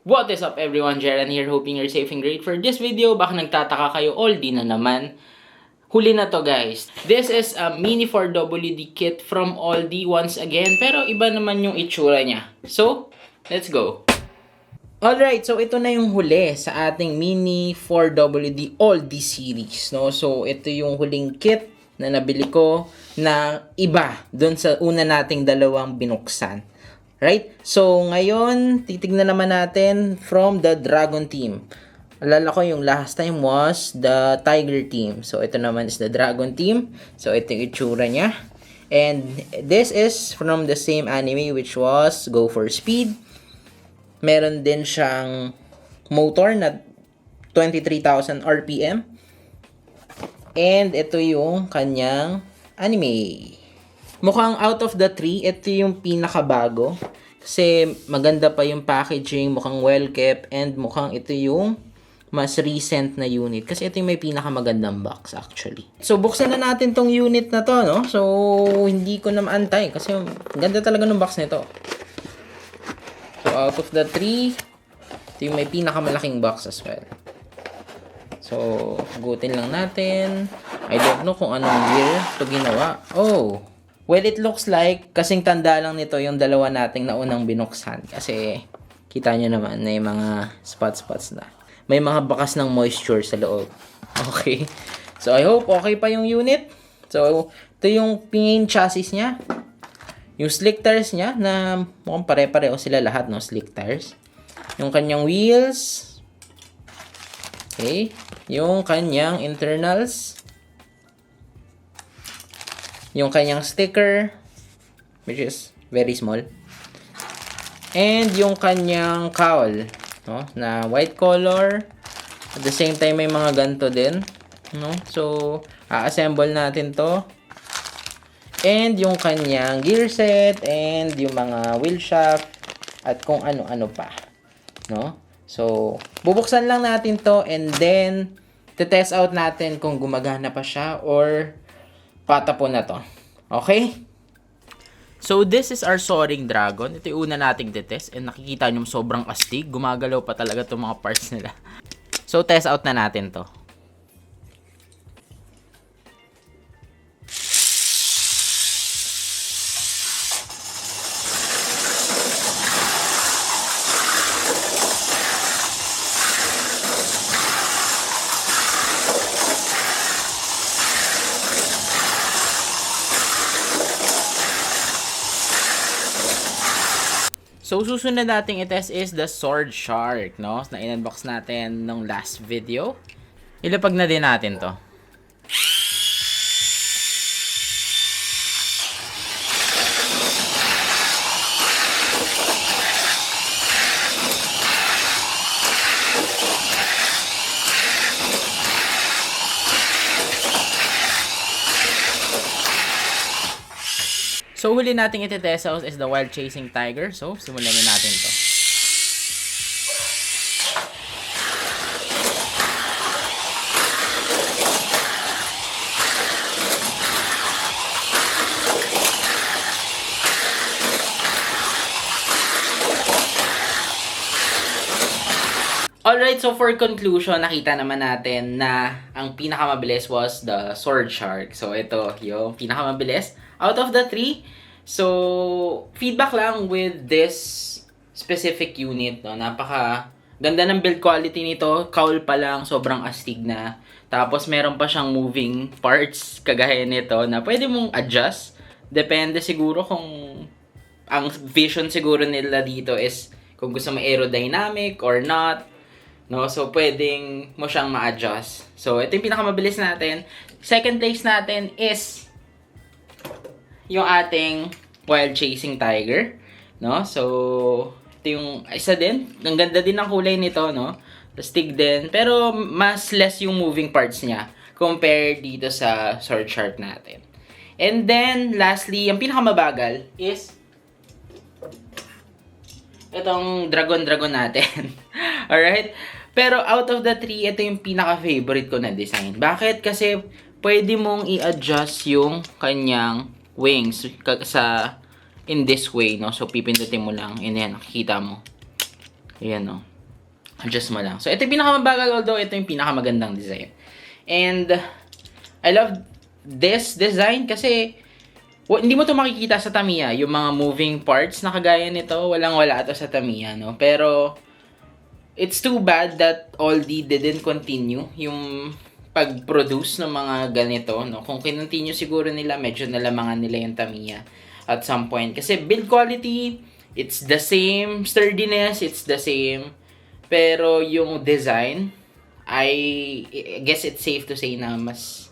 What is up everyone, Jaren here, hoping you're safe and great. For this video, baka nagtataka kayo, oldie na naman. Huli na to guys. This is a mini 4WD kit from Aldi once again, pero iba naman yung itsura niya. So, let's go. Alright, so ito na yung huli sa ating mini 4WD Aldi series. No? So, ito yung huling kit na nabili ko na iba dun sa una nating dalawang binuksan. Right? So, ngayon, titignan naman natin from the Dragon team. Alala ko yung last time was the Tiger team. So, ito naman is the Dragon team. So, ito yung itsura niya. And this is from the same anime which was Go for Speed. Meron din siyang motor na 23,000 RPM. And ito yung kanyang anime. Mukhang out of the three, ito yung pinakabago. Kasi maganda pa yung packaging, mukhang well-kept, and mukhang ito yung mas recent na unit. Kasi ito yung may pinakamagandang box actually. So, buksan na natin tong unit na to, no? So, hindi ko na maantay kasi ganda talaga ng box nito. So, out of the three, ito yung may pinakamalaking box as well. So, gutin lang natin. I don't know kung anong year ito ginawa. Oh! Well, it looks like, kasing tanda lang nito yung dalawa nating naunang binuksan. Kasi, kita nyo naman, may mga spots na. May mga bakas ng moisture sa loob. Okay. So, I hope okay pa yung unit. So, ito yung main chassis niya. Yung slick tires niya, na mukhang pare-pareho sila lahat, no? Slick tires. Yung kanyang wheels. Okay. Yung kanyang internals. Yung kanyang sticker, which is very small. And yung kanyang cowl, no, na white color. At the same time, may mga ganto din. No? So, a-assemble natin to. And yung kanyang gear set, and yung mga wheel shaft, at kung ano-ano pa. No? So, bubuksan lang natin to, and then, test out natin kung gumagana pa siya, or patapon na to. Okay? So, this is our Soaring Dragon. Ito yung una nating test. And nakikita nyo sobrang astig. Gumagalaw pa talaga itong mga parts nila. So, test out na natin to. So, susunod nating i-test is the Sword Shark, no? Na in-unbox natin nung last video. Ilapag na din natin to. So, huli nating iti-test out is the Wild Chasing Tiger. So, simulan na natin to. Alright, so for conclusion, nakita naman natin na ang pinakamabilis was the Sword Shark. So, ito yung pinakamabilis out of the three. So, feedback lang with this specific unit, no? Napaka ganda ng build quality nito. Cowl pa lang, sobrang astig na. Tapos, meron pa siyang moving parts kagaya nito na pwede mong adjust. Depende siguro kung ang vision siguro nila dito is kung gusto mo aerodynamic or not. No? So, pwedeng mo siyang ma-adjust. So, ito yung pinakamabilis natin. Second place natin is yung ating Wild Chasing Tiger, no? So, ito yung isa din. Ang ganda din ng kulay nito, no? Astig din. Pero, mas less yung moving parts niya compared dito sa Sword Shark natin. And then, lastly, ang pinakamabagal is itong Dragon natin. Alright? Pero, out of the three, ito yung pinaka-favorite ko na design. Bakit? Kasi, pwede mong i-adjust yung kanyang wings in this way, no? So, pipindutin mo lang. And yan, nakikita mo. Ayan, no? Adjust mo lang. So, ito yung pinakamabagal, although ito yung pinakamagandang design. And, I love this design kasi hindi mo to makikita sa Tamiya, yung mga moving parts na kagaya nito, walang-wala ito sa Tamiya, no? Pero, it's too bad that Aldi didn't continue yung pag-produce ng mga ganito, no? Kung kinontinue siguro nila, medyo nalamangan nila yung Tamiya at some point. Kasi build quality, it's the same. Sturdiness, it's the same. Pero yung design, I guess it's safe to say na mas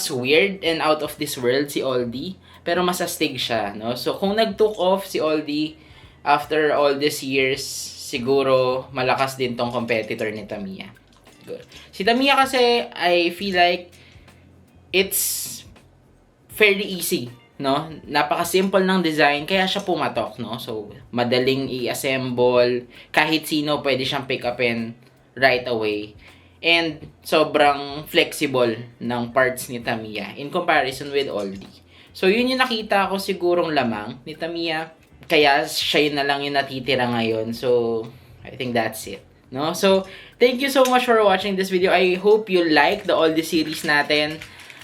weird and out of this world si Aldi, pero mas astig siya, no? So kung nag-took off si Aldi after all these years, siguro malakas din tong competitor ni Tamiya. Good. Si Tamiya kasi, I feel like it's fairly easy, no? Napaka-simple ng design, kaya siya pumatok, no? So madaling i-assemble, kahit sino pwede siyang pick upin right away. And sobrang flexible ng parts ni Tamiya in comparison with Aldi. So yun yung nakita ko sigurong lamang ni Tamiya. Kaya siya yun na lang yung natitira ngayon. So I think that's it. No? So thank you so much for watching this video. I hope you like the Aldi series natin.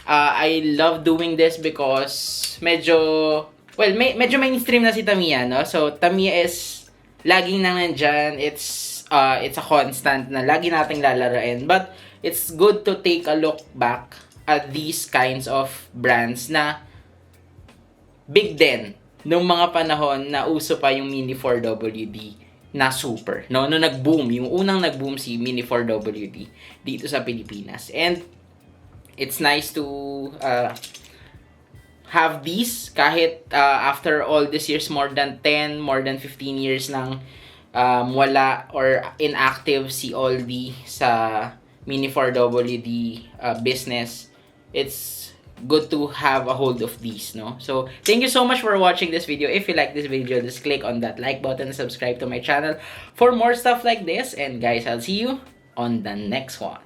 I love doing this because medyo mainstream na si Tamiya, no? So Tamiya is laging nang nandyan. It's a constant na lagi nating lalarain. But it's good to take a look back at these kinds of brands na big din nung mga panahon na uso pa yung Mini 4WD na super. No, nung nag-boom, yung unang nag-boom si Mini 4WD dito sa Pilipinas. And it's nice to have these kahit after all these years, more than 10, more than 15 years nang wala or inactive si Aldi sa Mini 4WD business. It's good to have a hold of these, no? So, thank you so much for watching this video. If you like this video, just click on that like button and subscribe to my channel for more stuff like this. And guys, I'll see you on the next one.